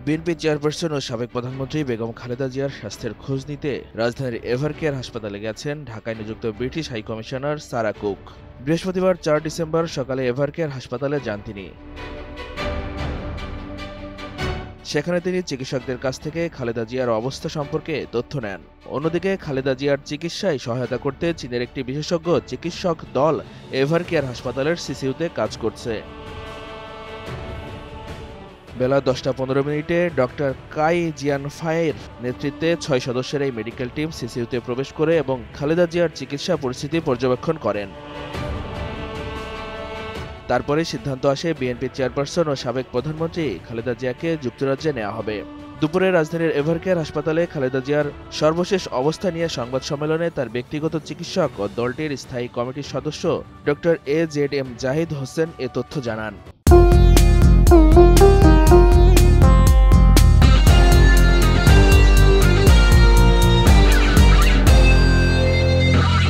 BNP chairperson ও সাবেক প্রধানমন্ত্রী বেগম খালেদা জিয়ার স্বাস্থ্যের খোঁজ নিতে রাজধানীর এভারকেয়ার হাসপাতালে গেছেন ঢাকায় নিযুক্ত ব্রিটিশ হাইকমিশনার সারা কুক। বৃহস্পতিবার ৪ ডিসেম্বর সকালে এভারকেয়ার হাসপাতালে যান তিনি। সেখানে তিনি চিকিৎসকদের কাছ থেকে খালেদা জিয়ার অবস্থা সম্পর্কে তথ্য নেন। অন্যদিকে খালেদা জিয়ার চিকিৎসায় সহায়তা করতে চীনের একটি বিশেষজ্ঞ চিকিৎসক দল এভারকেয়ার হাসপাতালের সিসিইউতে কাজ করছে। বেলা ১০টা ১৫ ডক্টর কাই জিয়ানফাইয়ের নেতৃত্বে ৬ সদস্যের এই মেডিকেল টিম সিসিইউতে প্রবেশ করে এবং খালেদা জিয়ার চিকিৎসা পরিস্থিতি পর্যবেক্ষণ করেন। তারপরে সিদ্ধান্ত আসে বিএনপি চেয়ারপারসন ও সাবেক প্রধানমন্ত্রী খালেদা জিয়াকে যুক্তরাজ্যে নেওয়া হবে। দুপুরে রাজধানীর এভারকেয়ার হাসপাতালে খালেদা জিয়ার সর্বশেষ অবস্থা নিয়ে সংবাদ সম্মেলনে তার ব্যক্তিগত চিকিৎসক ও দলটির স্থায়ী কমিটির সদস্য ডক্টর AZM জাহিদ হোসেন এ তথ্য জানান।